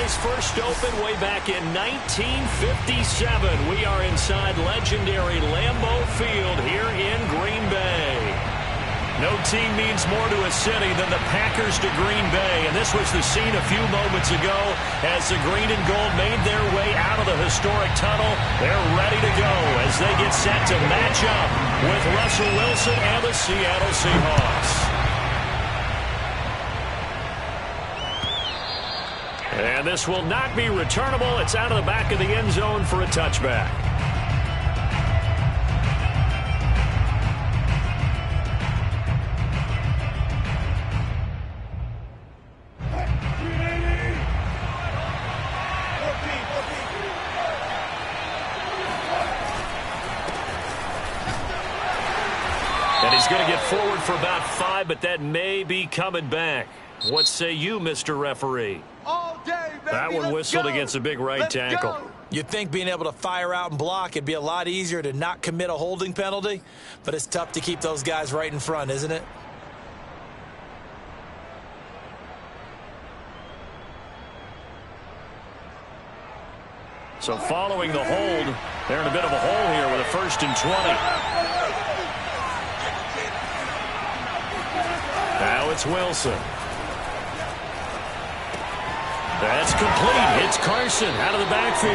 was first opened way back in 1957. We are inside legendary Lambeau Field here in Green Bay. No team means more to a city than the Packers to Green Bay, and this was the scene a few moments ago as the green and gold made their way out of the historic tunnel. They're ready to go as they get set to match up with Russell Wilson and the Seattle Seahawks. And this will not be returnable. It's out of the back of the end zone for a touchback. And he's going to get forward for about 5, but that may be coming back. What say you, Mr. Referee? All day, baby. That one whistled against a big right tackle. You'd think being able to fire out and block, it'd be a lot easier to not commit a holding penalty, but it's tough to keep those guys right in front, isn't it? So following the hold, they're in a bit of a hole here with a 1st and 20. Now it's Wilson. That's complete. It's Carson out of the backfield.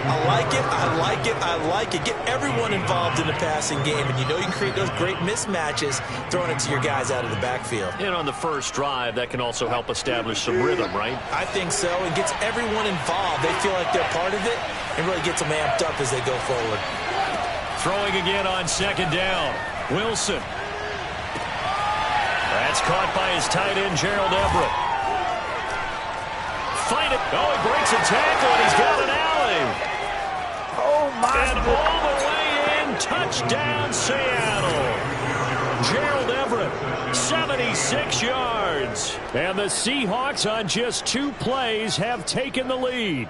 I like it. I like it. I like it. Get everyone involved in the passing game, and you know you can create those great mismatches throwing it to your guys out of the backfield. And on the first drive, that can also help establish some rhythm, right? I think so. It gets everyone involved. They feel like they're part of it, and really gets them amped up as they go forward. Throwing again on 2nd down. Wilson. That's caught by his tight end, Gerald Everett. Fight it. Oh, he breaks a tackle, and he's got an alley. Oh, my And all the way in, touchdown, Seattle. Gerald Everett, 76 yards. And the Seahawks on just 2 plays have taken the lead.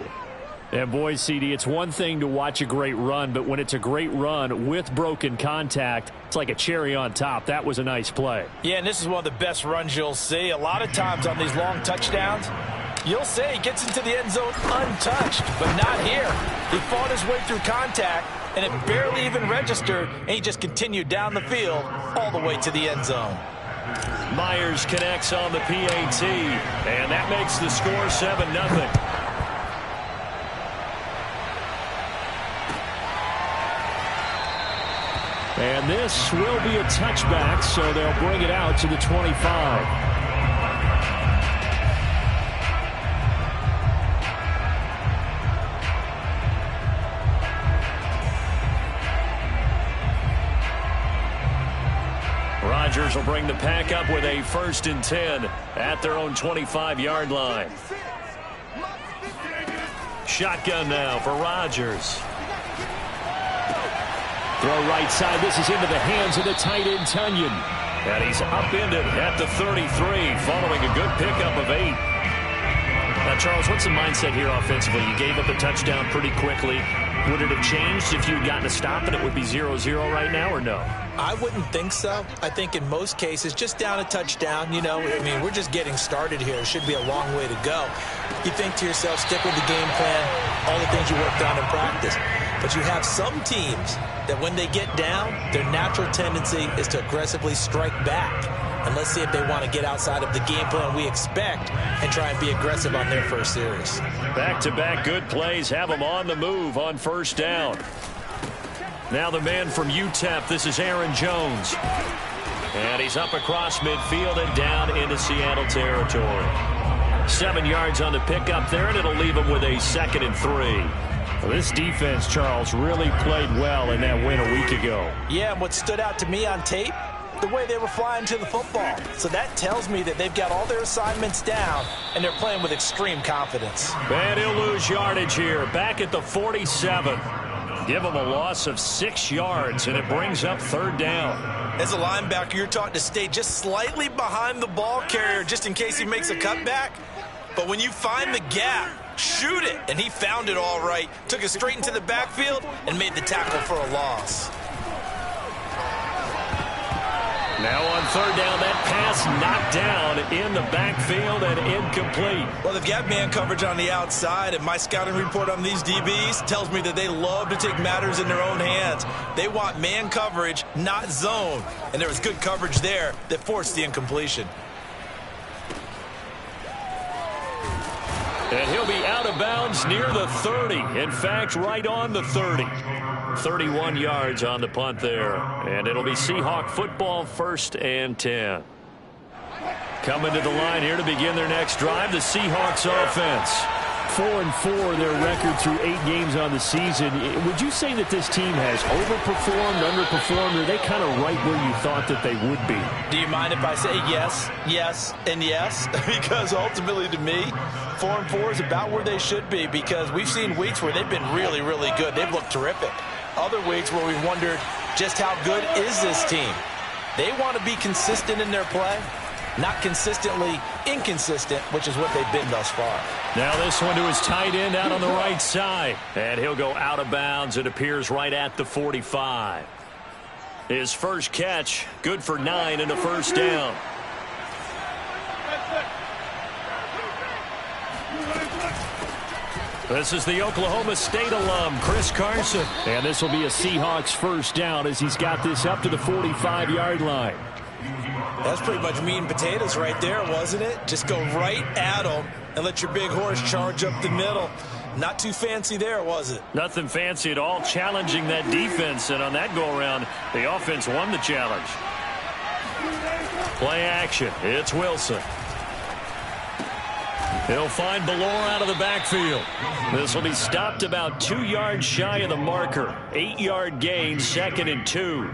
And boy, CD, it's one thing to watch a great run, but when it's a great run with broken contact, it's like a cherry on top. That was a nice play. Yeah, and this is one of the best runs you'll see. A lot of times on these long touchdowns, you'll see he gets into the end zone untouched, but not here. He fought his way through contact, and it barely even registered, and he just continued down the field all the way to the end zone. Myers connects on the PAT, and that makes the score 7-0. And this will be a touchback, so they'll bring it out to the 25. Rodgers will bring the pack up with a 1st and 10 at their own 25-yard line. Shotgun now for Rodgers. Throw right side. This is into the hands of the tight end, Tunyon. And he's upended at the 33, following a good pickup of 8. Now, Charles, what's the mindset here offensively? You gave up a touchdown pretty quickly. Would it have changed if you had gotten a stop and it would be 0-0 right now, or no? I wouldn't think so. I think in most cases, just down a touchdown, you know, I mean, we're just getting started here. It should be a long way to go. You think to yourself, stick with the game plan, all the things you worked on in practice. But you have some teams that when they get down, their natural tendency is to aggressively strike back. And let's see if they want to get outside of the game plan we expect and try and be aggressive on their first series. Back-to-back good plays have them on the move on 1st down. Now the man from UTEP, this is Aaron Jones. And he's up across midfield and down into Seattle territory. 7 yards on the pickup there, and it'll leave him with a 2nd and 3. Well, this defense, Charles, really played well in that win a week ago. Yeah, and what stood out to me on tape, the way they were flying to the football. So that tells me that they've got all their assignments down, and they're playing with extreme confidence. And he'll lose yardage here, back at the 47. Give him a loss of 6 yards, and it brings up 3rd down. As a linebacker, you're taught to stay just slightly behind the ball carrier just in case he makes a cutback. But when you find the gap, shoot it. And he found it all right. Took it straight into the backfield and made the tackle for a loss. Now on third down, that pass knocked down in the backfield and incomplete. Well, they've got man coverage on the outside, and my scouting report on these DBs tells me that they love to take matters in their own hands. They want man coverage, not zone. And there was good coverage there that forced the incompletion. And he'll be out of bounds near the 30. In fact, right on the 30. 31 yards on the punt there. And it'll be Seahawk football, 1st and 10. Coming to the line here to begin their next drive, the Seahawks offense. 4-4 their record through 8 games on the season. Would you say that this team has overperformed, underperformed, or are they kind of right where you thought that they would be? Do you mind if I say yes, yes, and yes? Because ultimately to me, 4-4 is about where they should be, because we've seen weeks where they've been really, really good. They've looked terrific. Other weeks where we wondered just how good is this team. They want to be consistent in their play, not consistently inconsistent, which is what they've been thus far. Now this one to his tight end out on the right side. And he'll go out of bounds. It appears right at the 45. His first catch, good for 9 and a first down. This is the Oklahoma State alum, Chris Carson. And this will be a Seahawks first down as he's got this up to the 45-yard line. That's pretty much meat and potatoes right there, wasn't it? Just go right at them and let your big horse charge up the middle. Not too fancy there, was it? Nothing fancy at all, challenging that defense. And on that go-around, the offense won the challenge. Play action. It's Wilson. He'll find Ballore out of the backfield. This will be stopped about 2 yards shy of the marker. 8-yard gain, 2nd and 2.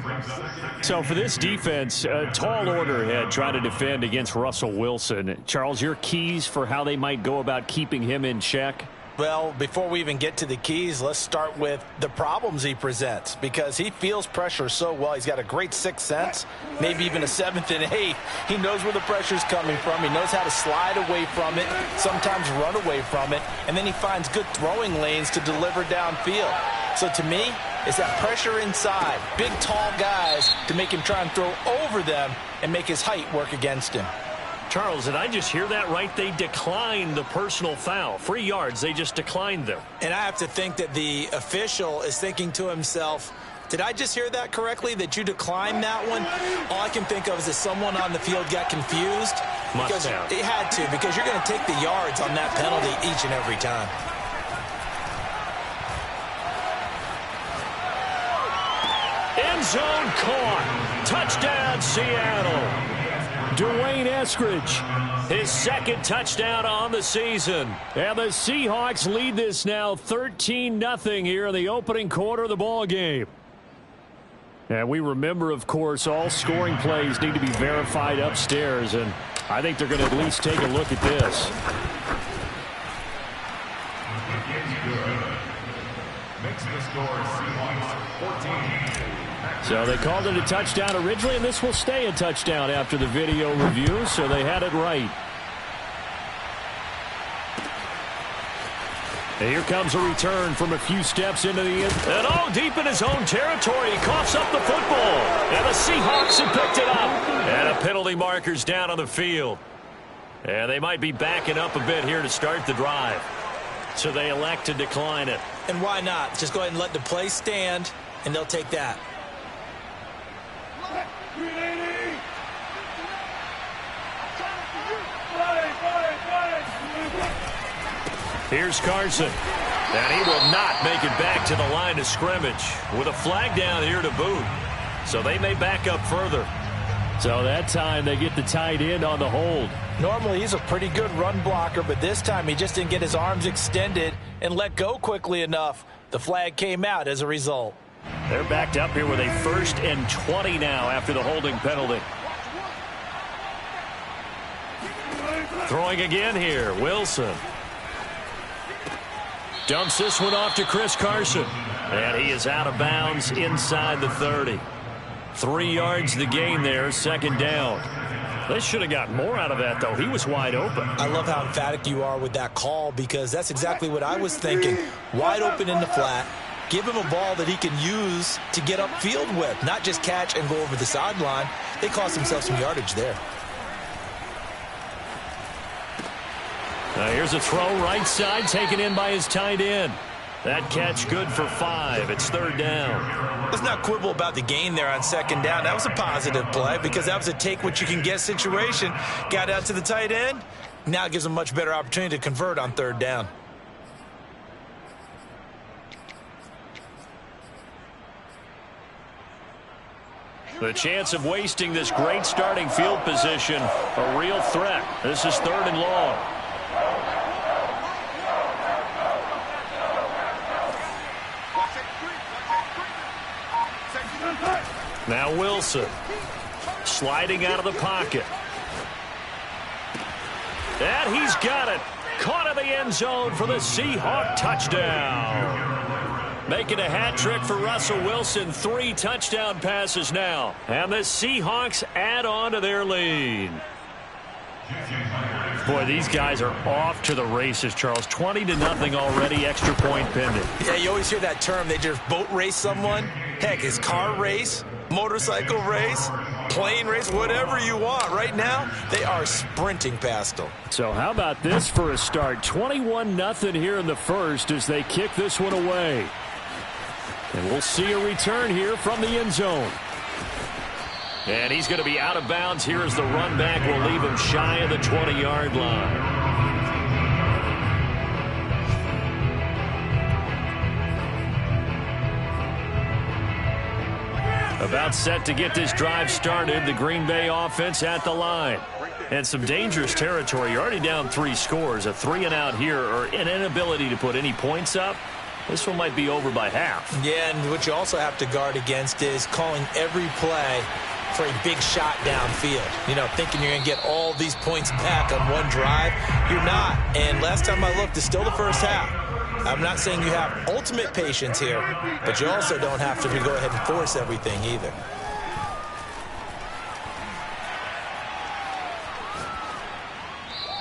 So for this defense, a tall order ahead trying to defend against Russell Wilson. Charles, your keys for how they might go about keeping him in check? Well, before we even get to the keys, let's start with the problems he presents, because he feels pressure so well. He's got a great sixth sense, maybe even a 7th and 8th. He knows where the pressure's coming from. He knows how to slide away from it, sometimes run away from it, and then he finds good throwing lanes to deliver downfield. So to me, it's that pressure inside, big, tall guys to make him try and throw over them and make his height work against him. Charles, did I just hear that right? They declined the personal foul. 3 yards, they just declined them. And I have to think that the official is thinking to himself, did I just hear that correctly, that you declined that one? All I can think of is that someone on the field got confused. Must have. It had to, because you're going to take the yards on that penalty each and every time. End zone caught. Touchdown, Seattle. Dwayne Eskridge, his 2nd touchdown on the season. And the Seahawks lead this now 13-0 here in the opening quarter of the ball game. And we remember, of course, all scoring plays need to be verified upstairs, and I think they're going to at least take a look at this. Makes the score Seahawks 14. So they called it a touchdown originally, and this will stay a touchdown after the video review, so they had it right. And here comes a return from a few steps into the end. And all deep in his own territory, he coughs up the football. And the Seahawks have picked it up. And a penalty marker's down on the field. And they might be backing up a bit here to start the drive. So they elect to decline it. And why not? Just go ahead and let the play stand, and they'll take that. Here's Carson. And he will not make it back to the line of scrimmage with a flag down here to boot. So they may back up further. So that time they get the tight end on the hold. Normally he's a pretty good run blocker, but this time he just didn't get his arms extended and let go quickly enough. The flag came out as a result. They're backed up here with a 1st and 20 now after the holding penalty. Throwing again here, Wilson. Dumps this one off to Chris Carson. And he is out of bounds inside the 30. 3 yards the gain there, 2nd down. They should have got more out of that, though. He was wide open. I love how emphatic you are with that call, because that's exactly what I was thinking. Wide open in the flat. Give him a ball that he can use to get upfield with, not just catch and go over the sideline. They cost themselves some yardage there. Here's a throw right side, taken in by his tight end. That catch good for 5. It's 3rd down. Let's not quibble about the gain there on 2nd down. That was a positive play because that was a take-what-you-can-get situation. Got out to the tight end. Now it gives them a much better opportunity to convert on 3rd down. The chance of wasting this great starting field position, a real threat. This is 3rd and long. Now Wilson sliding out of the pocket. And he's got it. Caught in the end zone for the Seahawk touchdown. Making a hat trick for Russell Wilson. 3 touchdown passes now. And the Seahawks add on to their lead. Boy, these guys are off to the races, Charles. 20-0 already, extra point pending. Yeah, you always hear that term. They just boat race someone. Heck, it's car race, motorcycle race, plane race, whatever you want. Right now, they are sprinting past them. So how about this for a start? 21-0 here in the first as they kick this one away. And we'll see a return here from the end zone. And he's going to be out of bounds here as the run back will leave him shy of the 20-yard line. About set to get this drive started. The Green Bay offense at the line. And some dangerous territory. You're already down 3 scores. A 3-and-out here or an inability to put any points up. This one might be over by half. Yeah, and what you also have to guard against is calling every play for a big shot downfield. You know, thinking you're going to get all these points back on one drive. You're not. And last time I looked, it's still the first half. I'm not saying you have ultimate patience here, but you also don't have to go ahead and force everything either.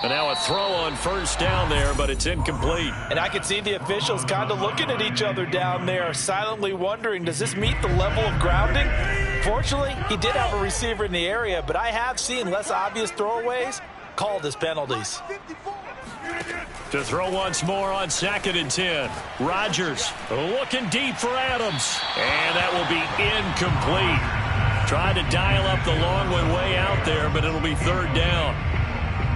And now a throw on 1st down there, but it's incomplete. And I could see the officials kind of looking at each other down there, silently wondering, does this meet the level of grounding? Fortunately, he did have a receiver in the area, but I have seen less obvious throwaways called as penalties. To throw once more on 2nd and 10. Rodgers looking deep for Adams. And that will be incomplete. Tried to dial up the long one way out there, but it'll be 3rd down.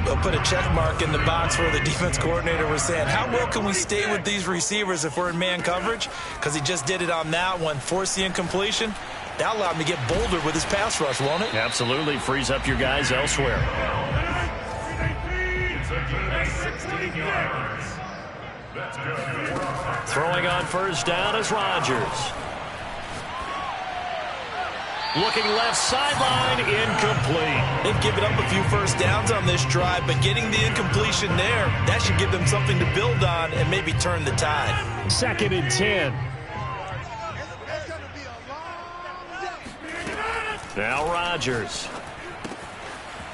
They'll put a check mark in the box where the defense coordinator was saying, how well can we stay with these receivers if we're in man coverage? Because he just did it on that one, forced the incompletion. That allowed him to get bolder with his pass rush, won't it? Absolutely. Frees up your guys elsewhere. Throwing on 1st down is Rodgers. Looking left sideline, incomplete. They've given up a few 1st downs on this drive, but getting the incompletion there, that should give them something to build on and maybe turn the tide. 2nd and 10. Now Rodgers.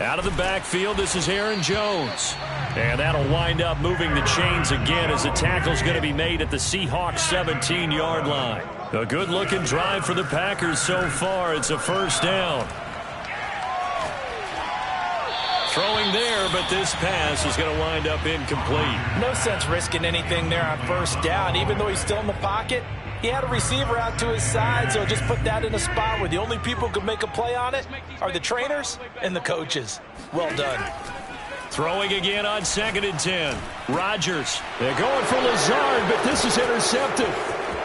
Out of the backfield, this is Aaron Jones. And that'll wind up moving the chains again as the tackle's going to be made at the Seahawks 17-yard line. A good-looking drive for the Packers so far. It's a 1st down. Throwing there, but this pass is going to wind up incomplete. No sense risking anything there on 1st down. Even though he's still in the pocket, he had a receiver out to his side, so just put that in a spot where the only people who could make a play on it are the trainers and the coaches. Well done. Throwing again on 2nd and 10. Rodgers. They're going for Lazard, but this is intercepted.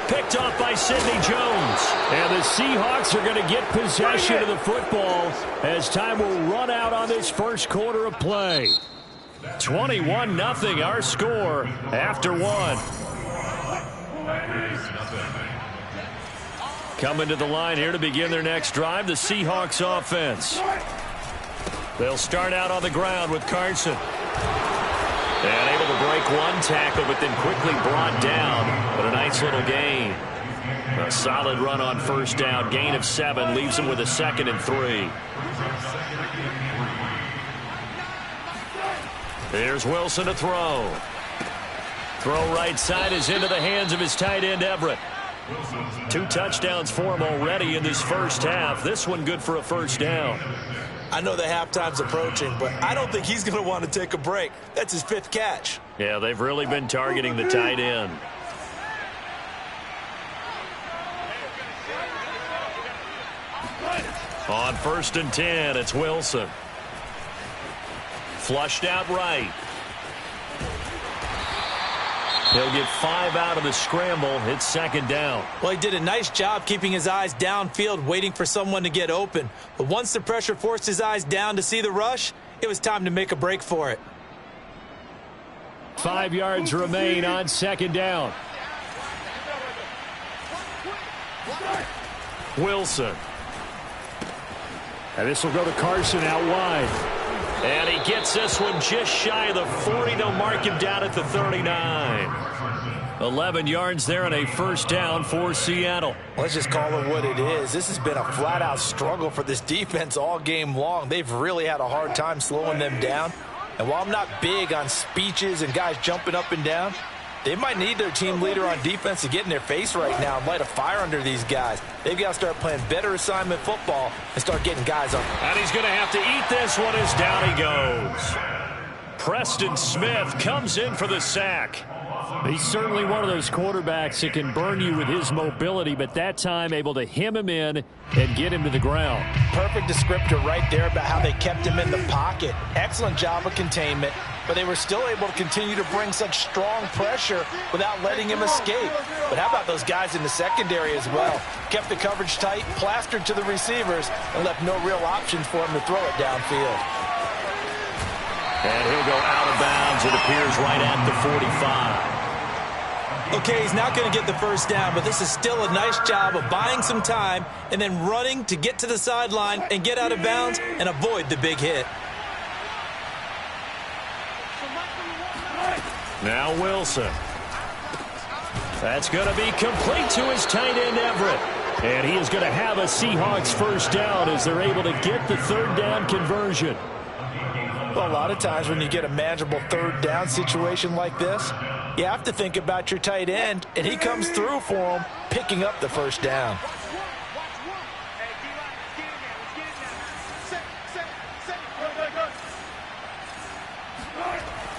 Picked off by Sidney Jones. And the Seahawks are going to get possession of the football as time will run out on this 1st quarter of play. 21-0 our score after 1. Coming to the line here to begin their next drive, the Seahawks offense. They'll start out on the ground with Carson. And able to break one tackle, but then quickly brought down. But a nice little gain. A solid run on 1st down. Gain of 7 leaves him with a 2nd and 3. Here's Wilson to throw. Throw right side is into the hands of his tight end Everett. 2 touchdowns for him already in this first half. This one good for a first down. I know the halftime's approaching, but I don't think he's going to want to take a break. That's his 5th catch. Yeah, they've really been targeting the tight end. On 1st and 10, it's Wilson. Flushed out right. He'll get 5 out of the scramble. It's 2nd down. Well, he did a nice job keeping his eyes downfield, waiting for someone to get open. But once the pressure forced his eyes down to see the rush, it was time to make a break for it. 5 yards remain on 2nd down. Wilson. And this will go to Carson out wide. And he gets this one just shy of the 40. They'll mark him down at the 39. 11 yards there and a first down for Seattle. Let's just call it what it is. This has been a flat-out struggle for this defense all game long. They've really had a hard time slowing them down. And while I'm not big on speeches and guys jumping up and down, they might need their team leader on defense to get in their face right now and light a fire under these guys. They've got to start playing better assignment football and start getting guys up. And he's going to have to eat this one as down he goes. Broussard-Smith comes in for the sack. He's certainly one of those quarterbacks that can burn you with his mobility, but that time able to hem him in and get him to the ground. Perfect descriptor right there about how they kept him in the pocket. Excellent job of containment, but they were still able to continue to bring such strong pressure without letting him escape. But how about those guys in the secondary as well? Kept the coverage tight, plastered to the receivers, and left no real options for him to throw it downfield. And he'll go out of bounds, it appears, right at the 45. Okay, he's not going to get the first down, but this is still a nice job of buying some time and then running to get to the sideline and get out of bounds and avoid the big hit. Now Wilson. That's going to be complete to his tight end, Everett. And he is going to have a Seahawks first down as they're able to get the 3rd down conversion. Well, a lot of times when you get a manageable 3rd down situation like this, you have to think about your tight end, and he comes through for him, picking up the first down.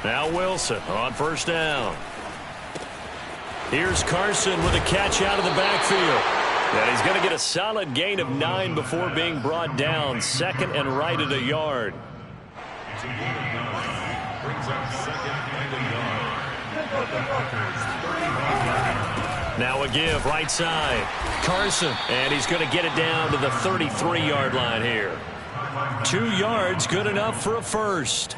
Now Wilson on 1st down. Here's Carson with a catch out of the backfield. And he's going to get a solid gain of 9 before being brought down. 2nd and right at a yard. Now a give right side. Carson. And he's going to get it down to the 33-yard line here. 2 yards, good enough for a first.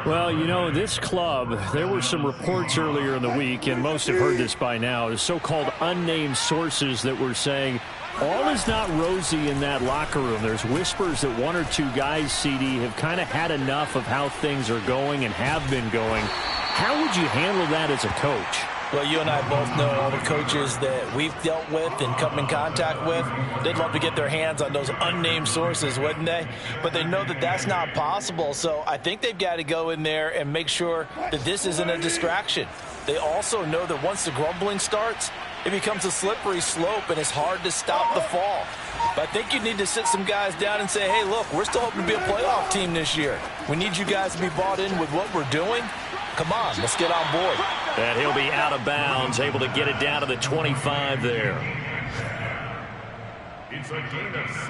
Well, you know, this club, there were some reports earlier in the week, and most have heard this by now, the so-called unnamed sources that were saying all is not rosy in that locker room. There's whispers that 1 or 2 guys, CD, have kind of had enough of how things are going and have been going. How would you handle that as a coach? Well, you and I both know all the coaches that we've dealt with and come in contact with. They'd love to get their hands on those unnamed sources, wouldn't they? But they know that that's not possible. So I think they've got to go in there and make sure that this isn't a distraction. They also know that once the grumbling starts, it becomes a slippery slope and it's hard to stop the fall. But I think you need to sit some guys down and say, hey, look, we're still hoping to be a playoff team this year. We need you guys to be bought in with what we're doing. Come on, let's get on board. And he'll be out of bounds, able to get it down to the 25 there. It's a gain of 6,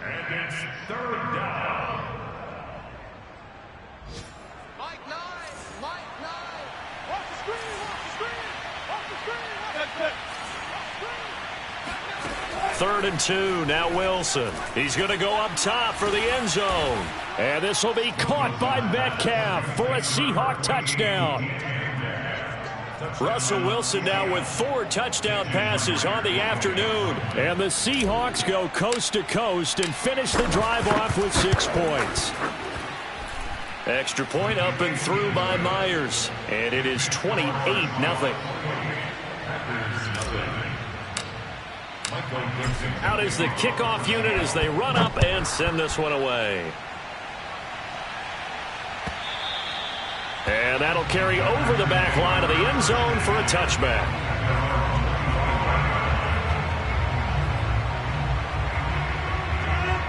and it's 3rd down. Mike 9, off the screen, off the screen. 3rd and 2, now Wilson. He's going to go up top for the end zone. And this will be caught by Metcalf for a Seahawk touchdown. Russell Wilson now with 4 touchdown passes on the afternoon. And the Seahawks go coast to coast and finish the drive off with 6 points. Extra point up and through by Myers. And it is 28-0. Out is the kickoff unit as they run up and send this one away. And that'll carry over the back line of the end zone for a touchback.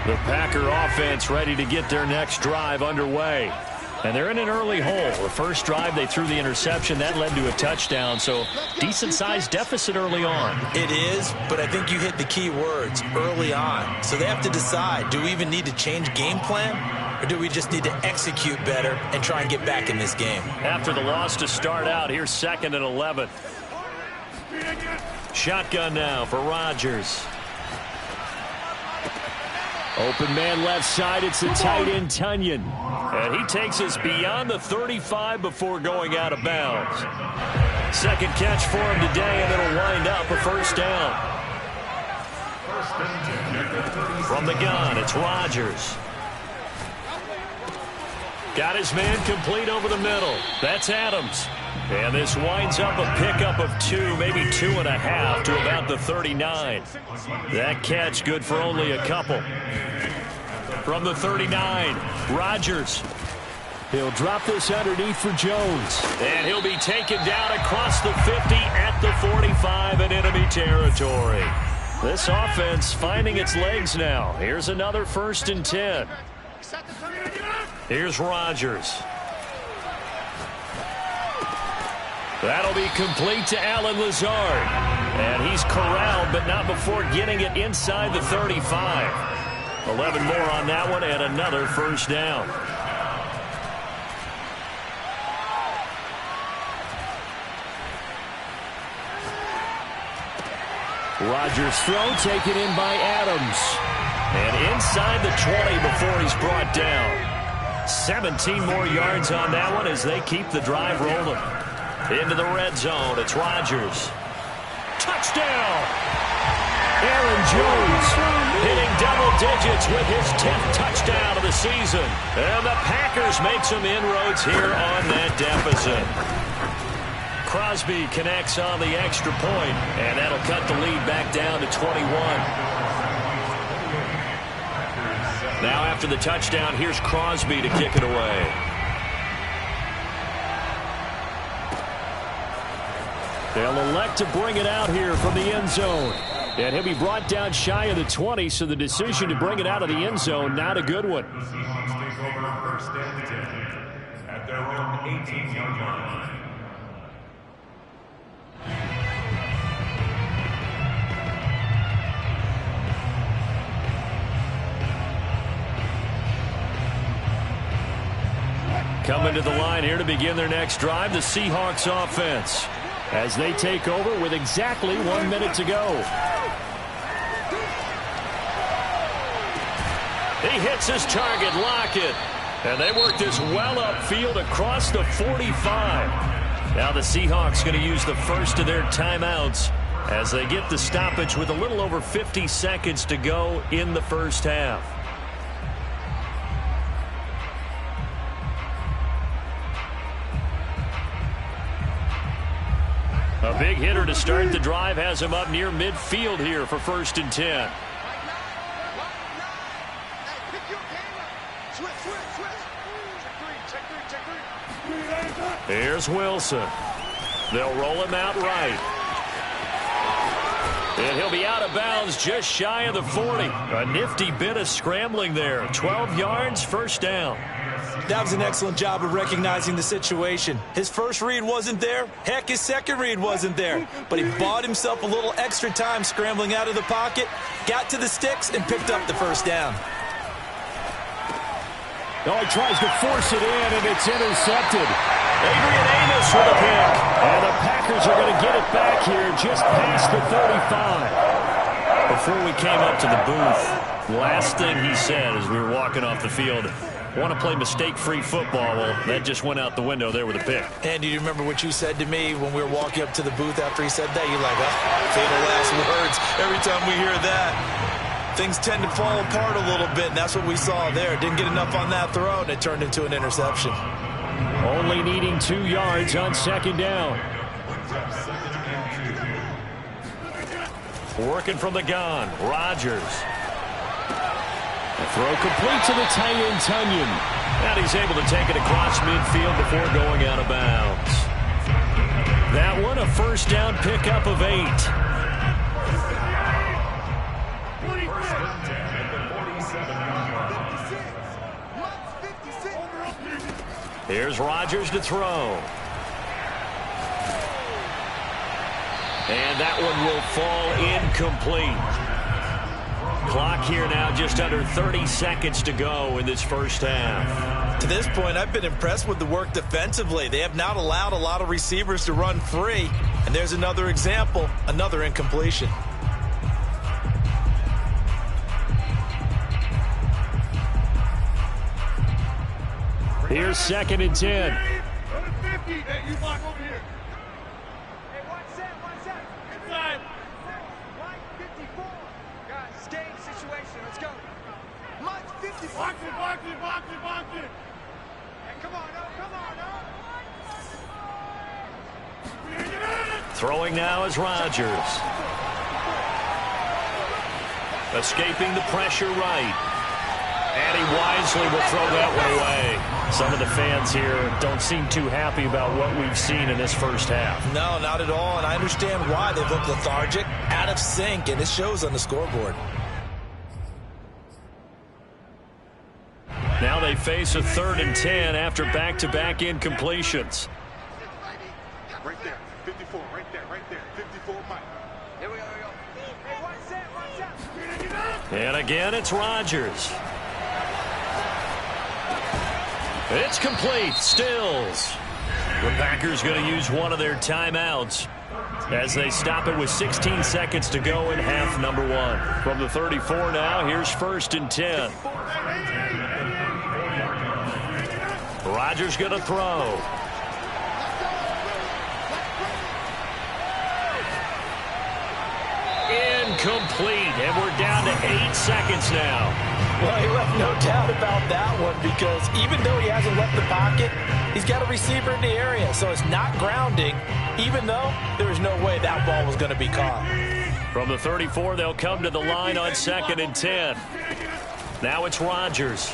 The Packer offense ready to get their next drive underway. And they're in an early hole. The first drive, they threw the interception. That led to a touchdown, so decent-sized deficit early on. It is, but I think you hit the key words, early on. So they have to decide, do we even need to change game plan, or do we just need to execute better and try and get back in this game? After the loss to start out, here's 2nd and 11. Shotgun now for Rodgers. Open man left side. It's the tight end, Tunyon. And he takes us beyond the 35 before going out of bounds. Second catch for him today, and it'll wind up a first down. From the gun, it's Rodgers. Got his man complete over the middle. That's Adams. And this winds up a pickup of 2, maybe 2.5 to about the 39. That catch good for only a couple. From the 39, Rodgers. He'll drop this underneath for Jones. And he'll be taken down across the 50 at the 45 in enemy territory. This offense finding its legs now. Here's another 1st and 10. Here's Rodgers. That'll be complete to Allen Lazard. And he's corralled, but not before getting it inside the 35. 11 more on that one, and another first down. Rodgers' throw taken in by Adams. And inside the 20 before he's brought down. 17 more yards on that one as they keep the drive rolling. Into the red zone, it's Rodgers. Touchdown! Aaron Jones hitting double digits with his 10th touchdown of the season. And the Packers make some inroads here on that deficit. Crosby connects on the extra point, and that'll cut the lead back down to 21. Now after the touchdown, here's Crosby to kick it away. They'll elect to bring it out here from the end zone. And he'll be brought down shy of the 20, so the decision to bring it out of the end zone, not a good one. The Seahawks take over 1st and 10 at their own 18-yard line. Coming to the line here to begin their next drive, the Seahawks offense, as they take over with exactly 1 minute to go. He hits his target, Lockett. And they work this well upfield across the 45. Now the Seahawks going to use the first of their timeouts as they get the stoppage with a little over 50 seconds to go in the first half. A big hitter to start the drive has him up near midfield here for 1st and 10. Here's Wilson. They'll roll him out right. And he'll be out of bounds just shy of the 40. A nifty bit of scrambling there. 12 yards, first down. That was an excellent job of recognizing the situation. His first read wasn't there. Heck, his second read wasn't there. But he bought himself a little extra time scrambling out of the pocket, got to the sticks, and picked up the first down. Oh, he tries to force it in, and it's intercepted. Adrian Amos for the pick. And the Packers are going to get it back here just past the 35. Before we came up to the booth, last thing he said as we were walking off the field, want to play mistake-free football. Well, that just went out the window there with a pick. And do you remember what you said to me when we were walking up to the booth after he said that? You're like, oh, fatal last words. Every time we hear that, things tend to fall apart a little bit, and that's what we saw there. Didn't get enough on that throw, and it turned into an interception. Only needing 2 yards on second down. Working from the gun, Rodgers. The throw complete to the tight end, Tunyon. And he's able to take it across midfield before going out of bounds. That one, a first down pickup of 8. Here's Rodgers to throw. And that one will fall incomplete. Clock here now just under 30 seconds to go in this first half. To this point, I've been impressed with the work defensively. They have not allowed a lot of receivers to run free. And there's another example, another incompletion. Here's 2nd and 10. Hey, you block over here. Hey, one set. Inside. Line 54. Guys, it's game situation. Let's go. Line 54. Box it. Hey, come on, Throwing now is Rodgers. Escaping the pressure right. And he wisely will throw that one away. Some of the fans here don't seem too happy about what we've seen in this first half. No, not at all, and I understand why. They look lethargic, out of sync, and it shows on the scoreboard. Now they face a 3rd and 10 after back-to-back incompletions. Right there. 54. Right there. 54, Mike. Here we go. Hey, one set. And again, it's Rodgers. It's complete. Stills. The Packers going to use one of their timeouts as they stop it with 16 seconds to go in half number 1. From the 34 now, here's 1st and 10. Rodgers going to throw. Incomplete, and we're down to 8 seconds now. Well, he left no doubt about that one because even though he hasn't left the pocket, he's got a receiver in the area, so it's not grounding, even though there is no way that ball was going to be caught. From the 34, they'll come to the line on 2nd and 10. Now it's Rodgers.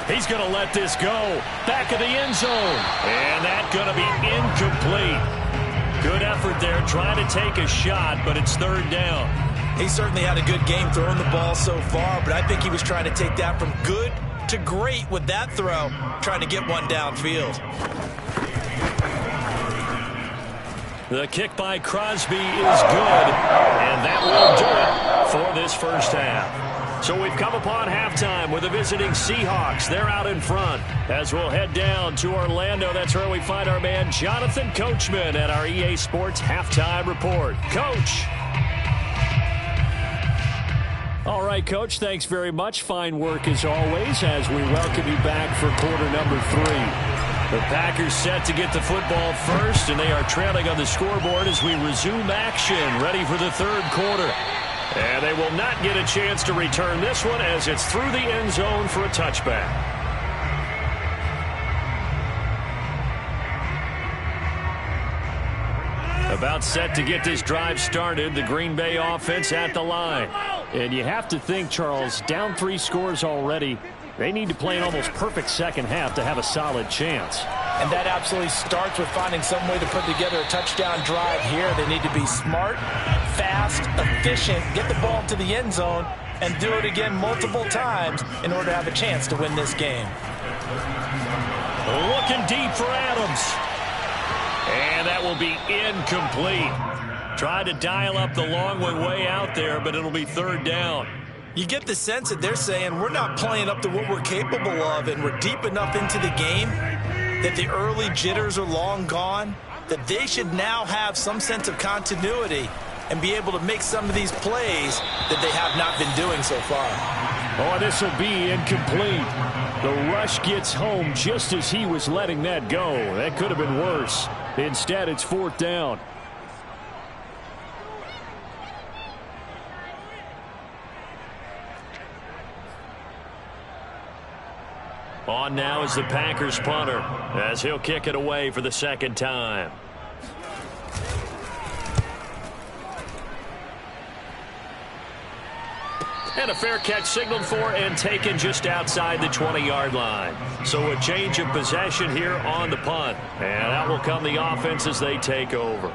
He's going to let this go. Back of the end zone. And that's going to be incomplete. Good effort there trying to take a shot, but it's 3rd down. He certainly had a good game throwing the ball so far, but I think he was trying to take that from good to great with that throw, trying to get one downfield. The kick by Crosby is good, and that will do it for this first half. So we've come upon halftime with the visiting Seahawks. They're out in front. As we'll head down to Orlando, that's where we find our man Jonathan Coachman at our EA Sports Halftime Report. Coach. All right, Coach, thanks very much. Fine work as always as we welcome you back for quarter number 3. The Packers set to get the football first, and they are trailing on the scoreboard as we resume action, ready for the 3rd quarter. And they will not get a chance to return this one as it's through the end zone for a touchback. About set to get this drive started, the Green Bay offense at the line. And you have to think, Charles, down 3 scores already. They need to play an almost perfect second half to have a solid chance. And that absolutely starts with finding some way to put together a touchdown drive here. They need to be smart, fast, efficient, get the ball to the end zone, and do it again multiple times in order to have a chance to win this game. Looking deep for Adams. And that will be incomplete. Tried to dial up the long one way out there, but it'll be 3rd down. You get the sense that they're saying we're not playing up to what we're capable of, and we're deep enough into the game that the early jitters are long gone, that they should now have some sense of continuity and be able to make some of these plays that they have not been doing so far. Oh, this will be incomplete. The rush gets home just as he was letting that go. That could have been worse. Instead, it's 4th down. On now is the Packers punter as he'll kick it away for the 2nd time. And a fair catch signaled for and taken just outside the 20-yard line. So a change of possession here on the punt. And out will come the offense as they take over.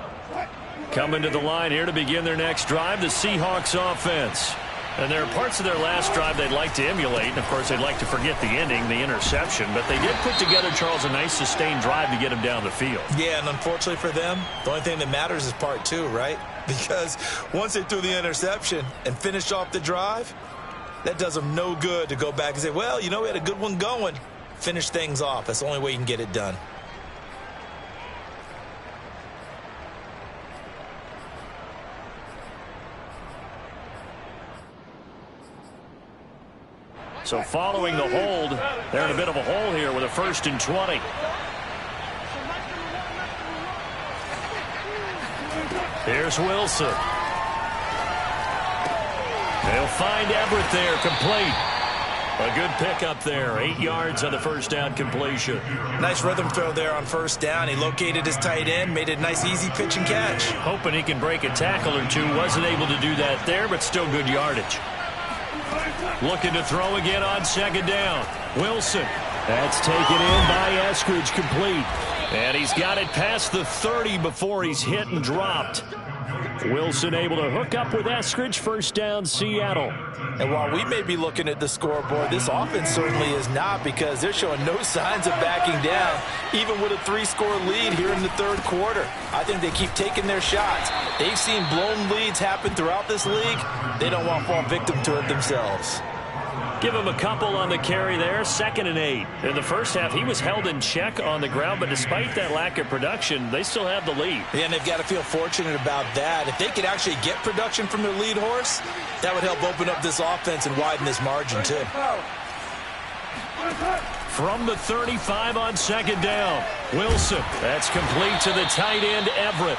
Coming to the line here to begin their next drive, the Seahawks offense. And there are parts of their last drive they'd like to emulate. And, of course, they'd like to forget the ending, the interception. But they did put together, Charles, a nice sustained drive to get him down the field. Yeah, and unfortunately for them, the only thing that matters is part two, right? Because once they threw the interception and finished off the drive, that does them no good to go back and say, well, you know, we had a good one going. Finish things off. That's the only way you can get it done. So following the hold, they're in a bit of a hole here with a 1st and 20. Here's Wilson. They'll find Everett there, complete. A good pickup there, 8 yards on the first down completion. Nice rhythm throw there on first down. He located his tight end, made it a nice easy pitch and catch. Hoping he can break a tackle or two. Wasn't able to do that there, but still good yardage. Looking to throw again on 2nd down. Wilson. That's taken in by Eskridge, complete. And he's got it past the 30 before he's hit and dropped. Wilson able to hook up with Eskridge. 1st down, Seattle. And while we may be looking at the scoreboard, this offense certainly is not, because they're showing no signs of backing down, even with a 3-score lead here in the 3rd quarter. I think they keep taking their shots. They've seen blown leads happen throughout this league. They don't want to fall victim to it themselves. Give him a couple on the carry there. 2nd and 8. In the first half, he was held in check on the ground, but despite that lack of production, they still have the lead. Yeah, and they've got to feel fortunate about that. If they could actually get production from their lead horse, that would help open up this offense and widen this margin, too. From the 35 on 2nd down, Wilson. That's complete to the tight end, Everett.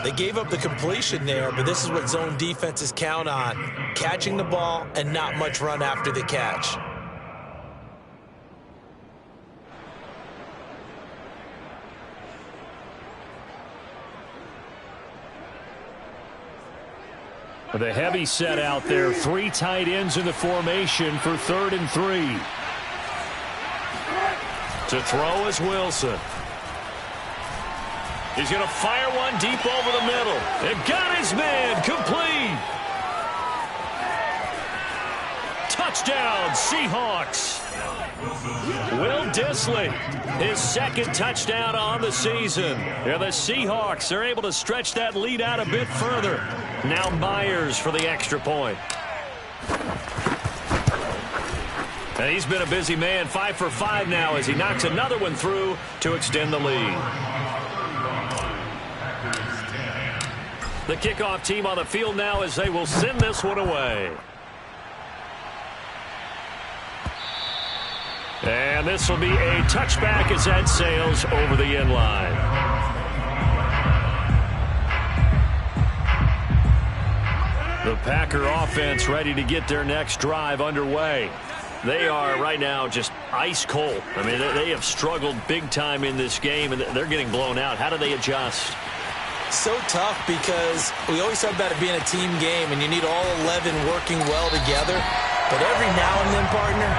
They gave up the completion there, but this is what zone defenses count on. Catching the ball and not much run after the catch. With a heavy set out there, 3 tight ends in the formation for 3rd and 3. To throw is Wilson. He's going to fire one deep over the middle. And got his man, complete. Touchdown, Seahawks. Will Dissly, his 2nd touchdown on the season. And the Seahawks are able to stretch that lead out a bit further. Now Myers for the extra point. And he's been a busy man, 5 for 5 now as he knocks another one through to extend the lead. The kickoff team on the field now as they will send this one away. And this will be a touchback as that sails over the end line. The Packer offense ready to get their next drive underway. They are right now just ice cold. I mean, they have struggled big time in this game, and they're getting blown out. How do they adjust? So tough, because we always talk about it being a team game and you need all 11 working well together. But every now and then, partner,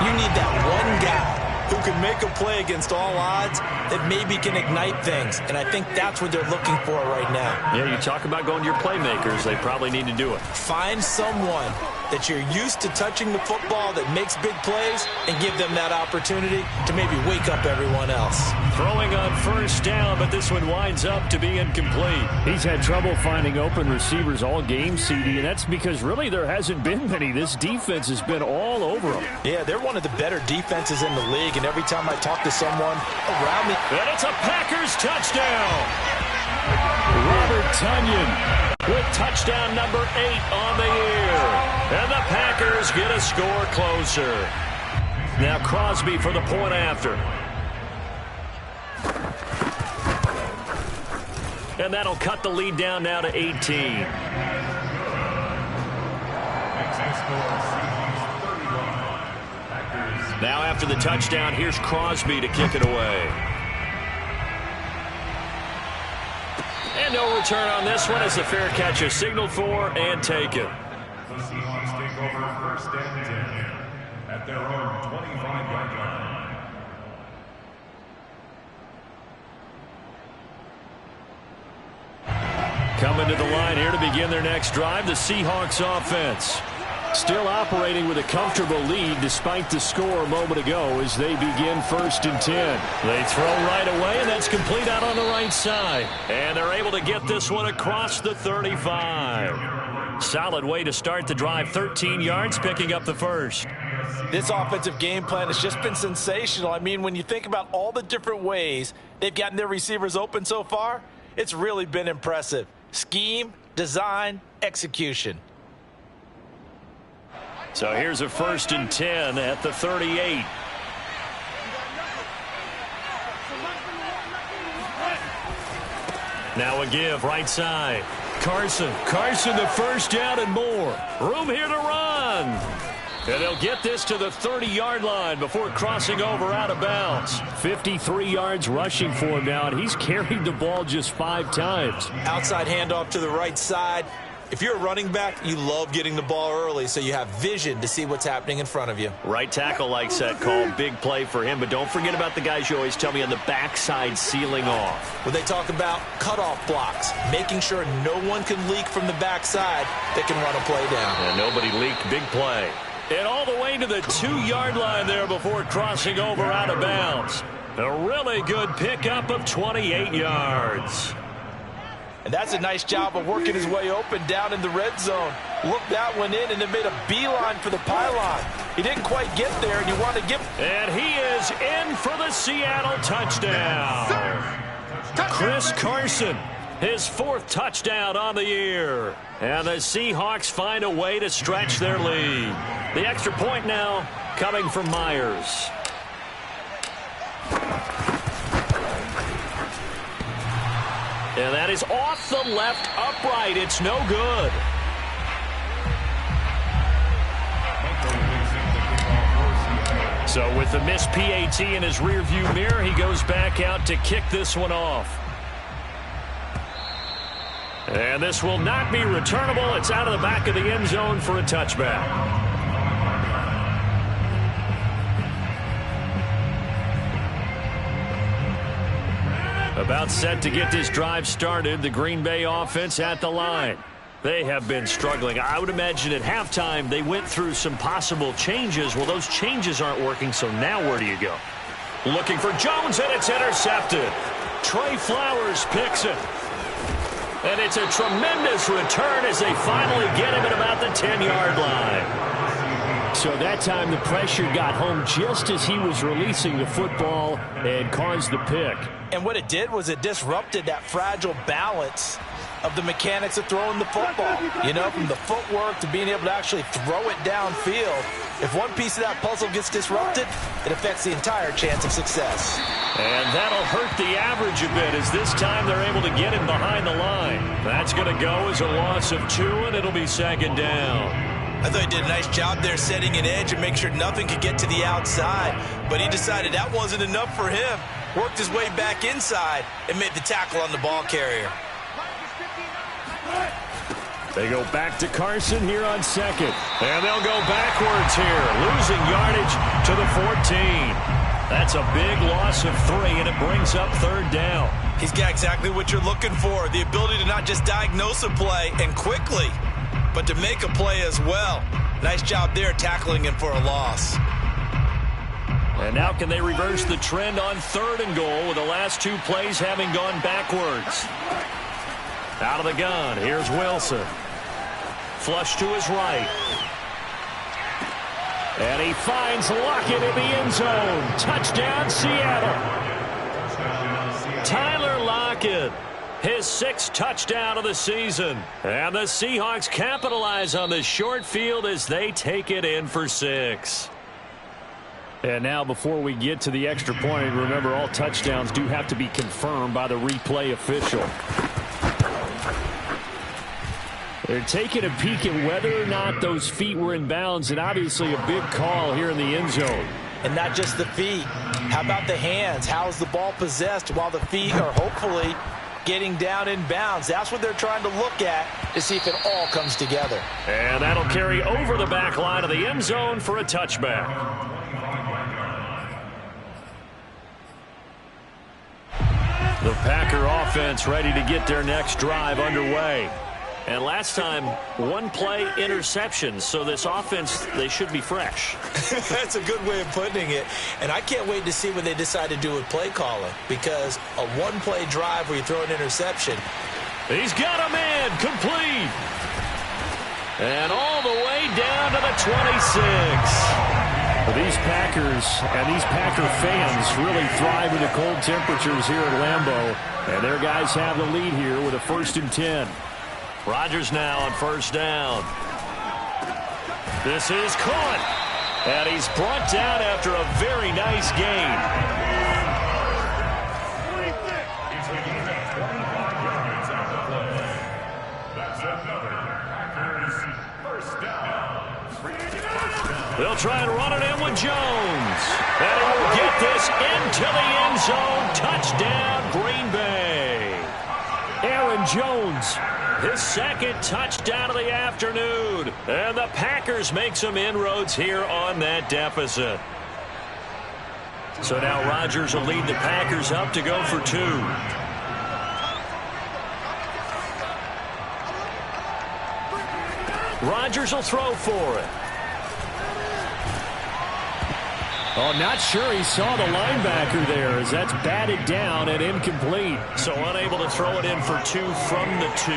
you need that one guy who can make a play against all odds that maybe can ignite things. And I think that's what they're looking for right now. Yeah, you talk about going to your playmakers. They probably need to do it. Find someone that you're used to touching the football that makes big plays and give them that opportunity to maybe wake up everyone else. Throwing on 1st down, but this one winds up to be incomplete. He's had trouble finding open receivers all game, CD, and that's because really there hasn't been many. This defense has been all over them. Yeah, they're one of the better defenses in the league, and every time I talk to someone around me... And it's a Packers touchdown! Robert Tonyan with touchdown number 8 on the year. And the Packers get a score closer. Now Crosby for the point after. And that'll cut the lead down now to 18. Now after the touchdown, here's Crosby to kick it away. And no return on this one as the fair catch is signaled for and taken. The Seahawks take over 1st and 10 at their own 25-yard line. Coming to the line here to begin their next drive, the Seahawks offense. Still operating with a comfortable lead despite the score a moment ago as they begin 1st and 10. They throw right away, and that's complete out on the right side. And they're able to get this one across the 35. Solid way to start the drive. 13 yards, picking up the first. This offensive game plan has just been sensational. I mean, when you think about all the different ways they've gotten their receivers open so far, it's really been impressive. Scheme, design, execution. So here's a 1st and 10 at the 38. Now a give right side. Carson the first down and more. Room here to run. And they'll get this to the 30-yard line before crossing over out of bounds. 53 yards rushing for him now, and he's carried the ball just 5 times. Outside handoff to the right side. If you're a running back, you love getting the ball early so you have vision to see what's happening in front of you. Right tackle likes that call. Big play for him. But don't forget about the guys you always tell me on the backside sealing off. When they talk about cutoff blocks, making sure no one can leak from the backside that can run a play down. And nobody leaked. Big play. And all the way to the 2-yard line there before crossing over out of bounds. A really good pickup of 28 yards. And that's a nice job of working his way open down in the red zone. Looked that one in and then made a beeline for the pylon. He didn't quite get there, and you want to get... And he is in for the Seattle touchdown. Chris Carson, his 4th touchdown on the year. And the Seahawks find a way to stretch their lead. The extra point now coming from Myers. And that is off the left upright. It's no good. So with the missed PAT in his rearview mirror, he goes back out to kick this one off. And this will not be returnable. It's out of the back of the end zone for a touchback. About set to get this drive started, the Green Bay offense at the line. They have been struggling. I would imagine at halftime they went through some possible changes. Well, those changes aren't working, so now where do you go? Looking for Jones, and it's intercepted. Trey Flowers picks it. And it's a tremendous return as they finally get him at about the 10-yard line. So that time the pressure got home just as he was releasing the football and caused the pick. And what it did was it disrupted that fragile balance of the mechanics of throwing the football. You know, from the footwork to being able to actually throw it downfield. If one piece of that puzzle gets disrupted, it affects the entire chance of success. And that'll hurt the average a bit as this time they're able to get him behind the line. That's going to go as a loss of 2, and it'll be 2nd down. I thought he did a nice job there setting an edge and make sure nothing could get to the outside. But he decided that wasn't enough for him. Worked his way back inside and made the tackle on the ball carrier. They go back to Carson here on 2nd. And they'll go backwards here, losing yardage to the 14. That's a big loss of 3, and it brings up 3rd down. He's got exactly what you're looking for, the ability to not just diagnose a play and quickly, but to make a play as well. Nice job there tackling him for a loss. And now can they reverse the trend on 3rd and goal with the last 2 plays having gone backwards? Out of the gun, here's Wilson. Flush to his right. And he finds Lockett in the end zone. Touchdown, Seattle. Tyler Lockett, his 6th touchdown of the season. And the Seahawks capitalize on the short field as they take it in for 6. And now before we get to the extra point, remember all touchdowns do have to be confirmed by the replay official. They're taking a peek at whether or not those feet were in bounds, and obviously a big call here in the end zone. And not just the feet. How about the hands? How's the ball possessed while the feet are hopefully getting down in bounds? That's what they're trying to look at to see if it all comes together. And that'll carry over the back line of the end zone for a touchback. The Packer offense ready to get their next drive underway. And last time, one play interception. So this offense, they should be fresh. That's a good way of putting it. And I can't wait to see what they decide to do with play calling, because a one-play drive where you throw an interception. He's got him in, complete. And all the way down to the 26. These Packers and these Packer fans really thrive in the cold temperatures here at Lambeau. And their guys have the lead here with a 1st and 10. Rodgers now on 1st down. This is caught. And he's brought down after a very nice gain. They'll try and run it in with Jones. And he will get this into the end zone. Touchdown, Green Bay. Aaron Jones. His 2nd touchdown of the afternoon. And the Packers make some inroads here on that deficit. So now Rodgers will lead the Packers up to go for 2. Rodgers will throw for it. Oh, not sure he saw the linebacker there, as that's batted down and incomplete. So unable to throw it in for 2 from the 2.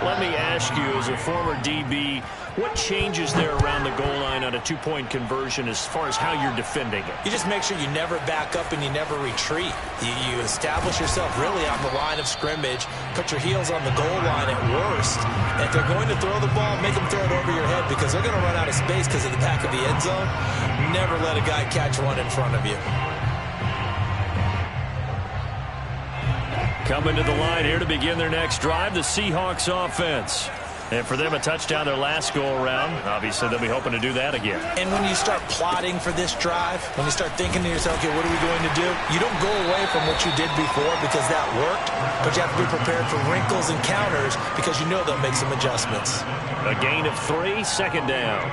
Let me ask you, as a former DB, what changes there around the goal line on a 2-point conversion as far as how you're defending it? You just make sure you never back up and you never retreat. You establish yourself really on the line of scrimmage, put your heels on the goal line at worst. And if they're going to throw the ball, make them throw it over your head, because they're going to run out of space because of the back of the end zone. Never let a guy catch one in front of you. Coming to the line here to begin their next drive, the Seahawks offense. And for them, a touchdown their last go-around. Obviously, they'll be hoping to do that again. And when you start plotting for this drive, when you start thinking to yourself, okay, what are we going to do? You don't go away from what you did before because that worked, but you have to be prepared for wrinkles and counters because you know they'll make some adjustments. A gain of 3, 2nd down.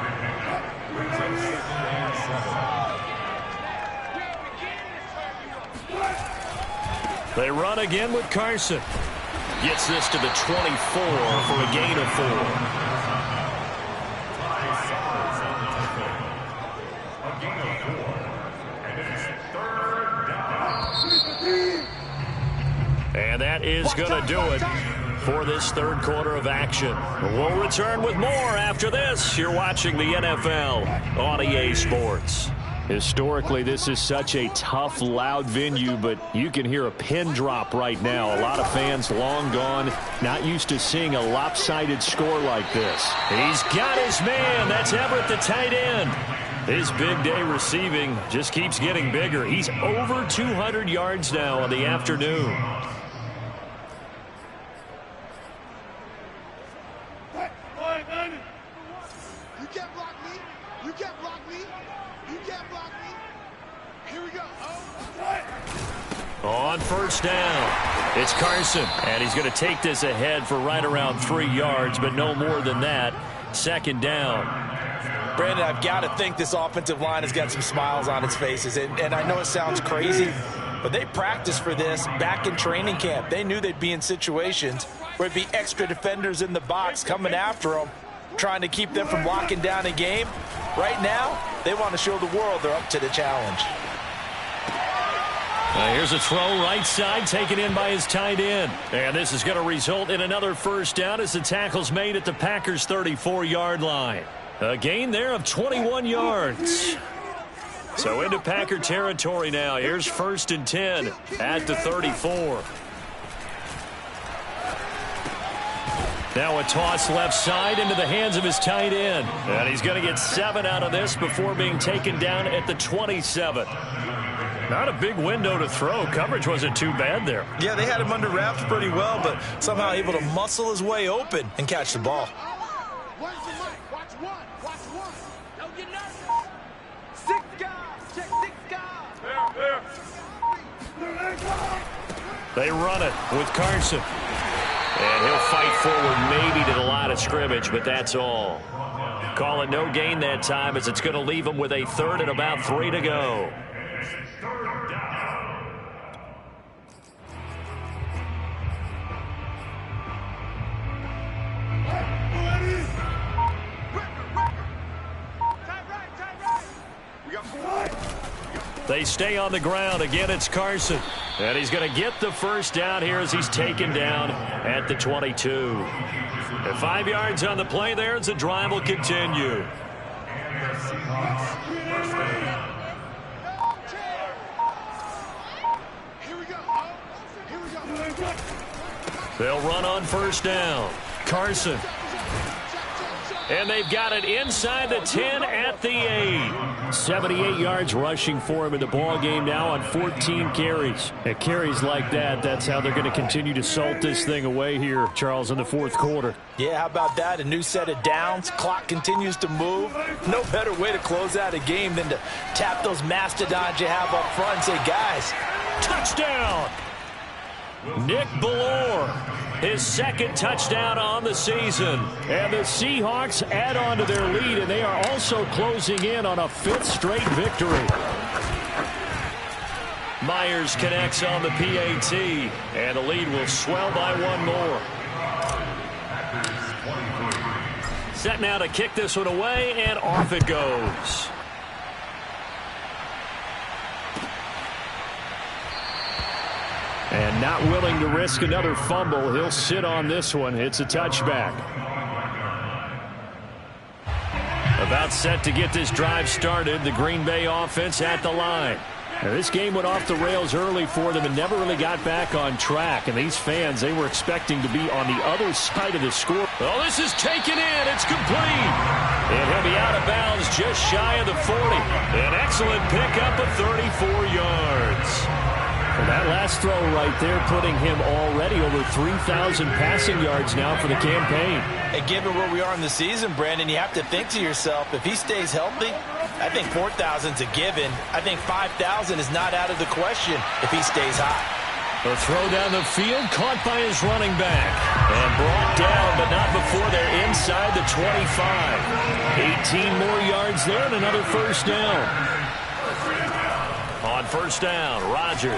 They run again with Carson. Gets this to the 24 for a gain of 4. And that is going to do it for this 3rd quarter of action. We'll return with more after this. You're watching the NFL on EA Sports. Historically, this is such a tough, loud venue, but you can hear a pin drop right now. A lot of fans long gone, not used to seeing a lopsided score like this. He's got his man. That's Everett, the tight end. His big day receiving just keeps getting bigger. He's over 200 yards now on the afternoon. You can't block me. You can't block me. You can't block me. Here we go. On 1st down, it's Carson, and he's going to take this ahead for right around 3 yards, but no more than that. 2nd down. Brandon, I've got to think this offensive line has got some smiles on its faces, and I know it sounds crazy, but they practiced for this back in training camp. They knew they'd be in situations where it'd be extra defenders in the box coming after them, trying to keep them from locking down a game. Right now, they want to show the world they're up to the challenge. Here's a throw right side, taken in by his tight end. And this is going to result in another 1st down as the tackle's made at the Packers' 34-yard line. A gain there of 21 yards. So into Packer territory now. Here's 1st and 10 at the 34. Now a toss left side into the hands of his tight end. And he's going to get 7 out of this before being taken down at the 27. Not a big window to throw. Coverage wasn't too bad there. Yeah, they had him under wraps pretty well, but somehow able to muscle his way open and catch the ball. Where's the mic? Watch one. Watch one. Don't get nervous. 6 guys. Check 6 guys. There. They run it with Carson. And he'll fight forward maybe to the line of scrimmage, but that's all. Call it no gain that time as it's going to leave him with a 3rd and about 3 to go. They stay on the ground. Again, it's Carson. And he's going to get the first down here as he's taken down at the 22. And 5 yards on the play there as the drive will continue. They'll run on first down. Carson. And they've got it inside the 10 at the 8. 78 yards rushing for him in the ball game now on 14 carries. And carries like that, that's how they're going to continue to salt this thing away here, Charles, in the fourth quarter. Yeah, how about that? A new set of downs. Clock continues to move. No better way to close out a game than to tap those mastodons you have up front and say, guys, touchdown! Nick Ballore, his second touchdown on the season. And the Seahawks add on to their lead, and they are also closing in on a 5th straight victory. Myers connects on the PAT, and the lead will swell by 1 more. Set now to kick this one away, and off it goes. And not willing to risk another fumble. He'll sit on this one. It's a touchback. About set to get this drive started. The Green Bay offense at the line. Now, this game went off the rails early for them and never really got back on track. And these fans, they were expecting to be on the other side of the score. Oh, this is taken in. It's complete. And he'll be out of bounds just shy of the 40. An excellent pickup of 34 yards. Well, that last throw right there putting him already over 3,000 passing yards now for the campaign. And given where we are in the season, Brandon, you have to think to yourself, if he stays healthy, I think 4,000's a given. I think 5,000 is not out of the question if he stays hot. The throw down the field, caught by his running back. And brought down, but not before they're inside the 25. 18 more yards there and another first down. On first down, Rodgers.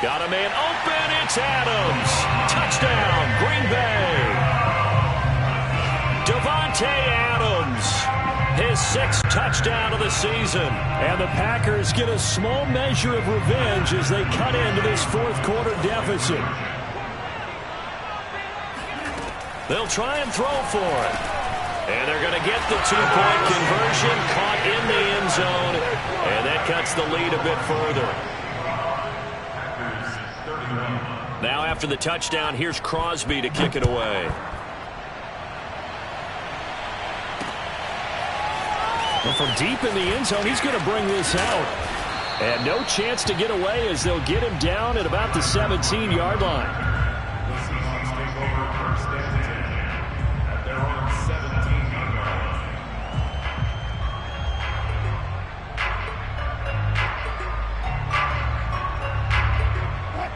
Got a man open. It's Adams. Touchdown, Green Bay. Davante Adams. His 6th touchdown of the season. And the Packers get a small measure of revenge as they cut into this fourth quarter deficit. They'll try and throw for it. And they're going to get the 2-point conversion, caught in the end zone, and that cuts the lead a bit further. Now after the touchdown, here's Crosby to kick it away. And from deep in the end zone, he's going to bring this out. And no chance to get away as they'll get him down at about the 17-yard line.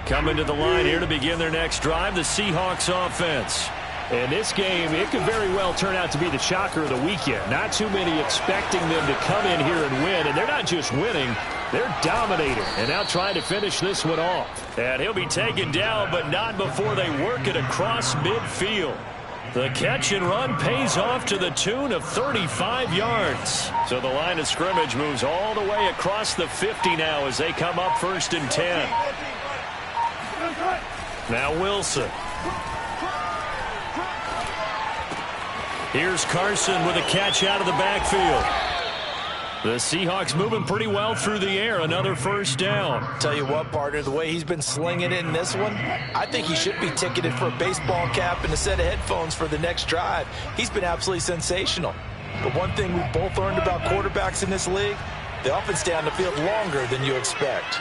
Coming to the line here to begin their next drive, the Seahawks offense. In this game, it could very well turn out to be the shocker of the weekend. Not too many expecting them to come in here and win, and they're not just winning, they're dominating. And now trying to finish this one off. And he'll be taken down, but not before they work it across midfield. The catch and run pays off to the tune of 35 yards. So the line of scrimmage moves all the way across the 50 now as they come up 1st and 10. Now Wilson. Here's Carson with a catch out of the backfield. The Seahawks moving pretty well through the air. Another first down. Tell you what, partner, the way he's been slinging it in this one, I think he should be ticketed for a baseball cap and a set of headphones for the next drive. He's been absolutely sensational. But one thing we've both learned about quarterbacks in this league, they often stay on the field longer than you expect.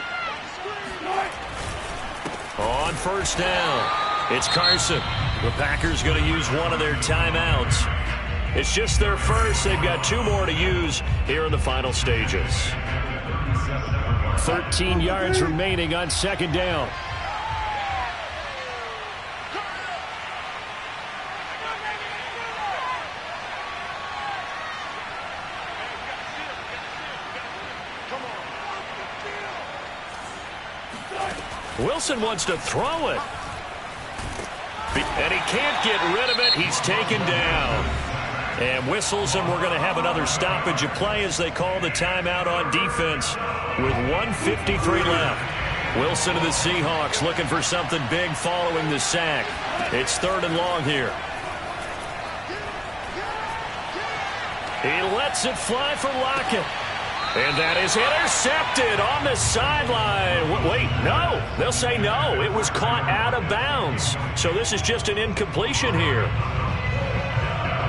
On first down, it's Carson. The Packers going to use one of their timeouts. It's just their first. They've got 2 more to use here in the final stages. 13 yards remaining on second down. Wilson wants to throw it. And he can't get rid of it. He's taken down. And whistles, and we're going to have another stoppage of play as they call the timeout on defense with 1:53 left. Wilson of the Seahawks looking for something big following the sack. It's 3rd and long here. He lets it fly for Lockett. And that is intercepted on the sideline. Wait, no. They'll say no. It was caught out of bounds. So this is just an incompletion here.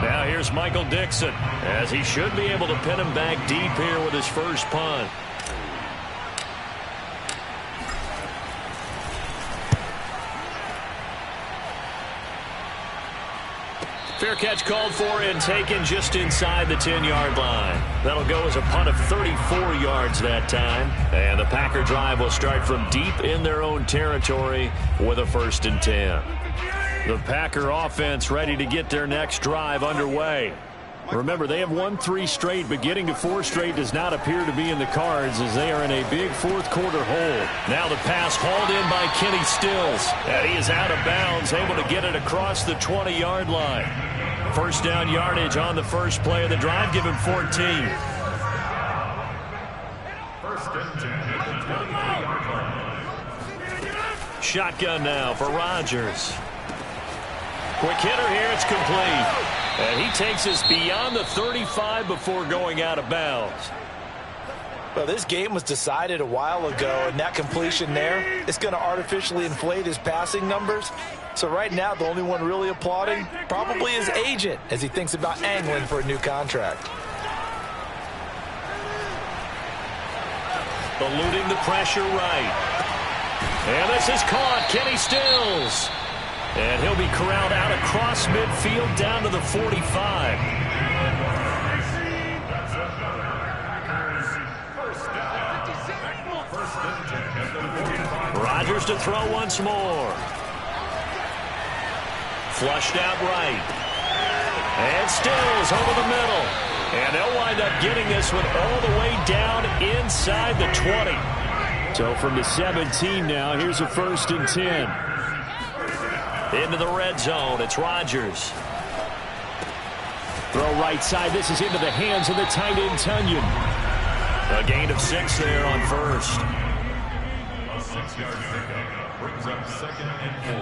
Now here's Michael Dixon, as he should be able to pin him back deep here with his first punt. Fair catch called for and taken just inside the 10-yard line. That'll go as a punt of 34 yards that time. And the Packer drive will start from deep in their own territory with a 1st and 10. The Packer offense ready to get their next drive underway. Remember, they have won 3 straight, but getting to 4 straight does not appear to be in the cards as they are in a big 4th quarter hole. Now the pass hauled in by Kenny Stills. And he is out of bounds, able to get it across the 20-yard line. First down yardage on the first play of the drive. Give him 14. 1st and 10 at the 23-yard line. Shotgun now for Rodgers. Quick hitter here. It's complete. And he takes us beyond the 35 before going out of bounds. Well, this game was decided a while ago, and that completion there is going to artificially inflate his passing numbers. So right now, the only one really applauding probably his agent as he thinks about angling for a new contract. Eluding the pressure right. And this is caught. Kenny Stills. And he'll be corralled out across midfield down to the 45. Rodgers to throw once more. Flushed out right. And Stills over the middle. And they'll wind up getting this one all the way down inside the 20. So from the 17 now, here's a 1st and 10. Into the red zone. It's Rodgers. Throw right side. This is into the hands of the tight end, Tunyon. A gain of 6 there on first. A 6-yard pickup brings up 2nd and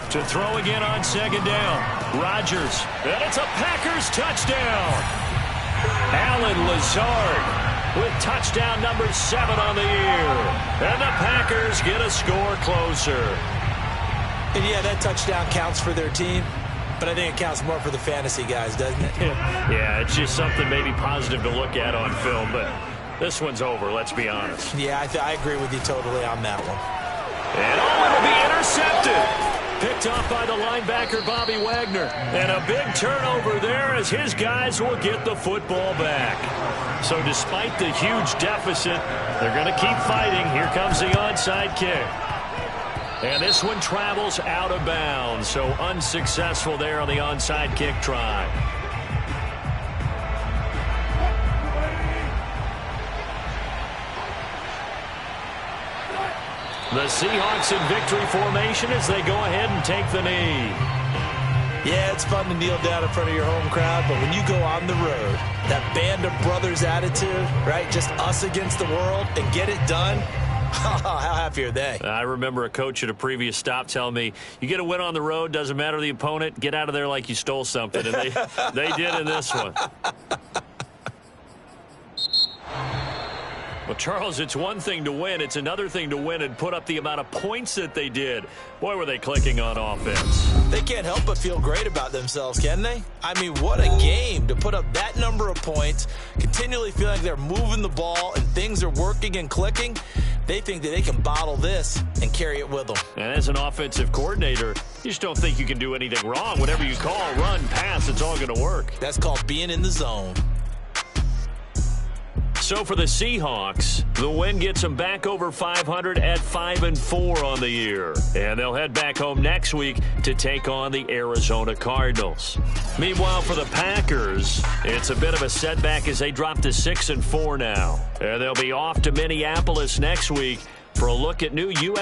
4. To throw again on 2nd down. Rodgers. And it's a Packers touchdown. Allen Lazard with touchdown number 7 on the year. And the Packers get a score closer. And yeah, that touchdown counts for their team, but I think it counts more for the fantasy guys, doesn't it? Yeah, it's just something maybe positive to look at on film, but this one's over, let's be honest. Yeah, I agree with you totally on that one. And it'll be intercepted. Picked off by the linebacker, Bobby Wagner. And a big turnover there as his guys will get the football back. So despite the huge deficit, they're going to keep fighting. Here comes the onside kick. And this one travels out of bounds, so unsuccessful there on the onside kick try. The Seahawks in victory formation as they go ahead and take the knee. Yeah, it's fun to kneel down in front of your home crowd, but when you go on the road, that band of brothers attitude, right, just us against the world and get it done, how happy are they? I remember a coach at a previous stop telling me, you get a win on the road, doesn't matter the opponent, get out of there like you stole something. And they did in this one. Well, Charles, it's one thing to win. It's another thing to win and put up the amount of points that they did. Boy, were they clicking on offense. They can't help but feel great about themselves, can they? I mean, what a game to put up that number of points, continually feeling like they're moving the ball and things are working and clicking. They think that they can bottle this and carry it with them. And as an offensive coordinator, you just don't think you can do anything wrong. Whatever you call, run, pass, it's all going to work. That's called being in the zone. So for the Seahawks, the win gets them back over 500 at 5-4 on the year. And they'll head back home next week to take on the Arizona Cardinals. Meanwhile, for the Packers, it's a bit of a setback as they drop to 6-4 now. And they'll be off to Minneapolis next week for a look at new U.S.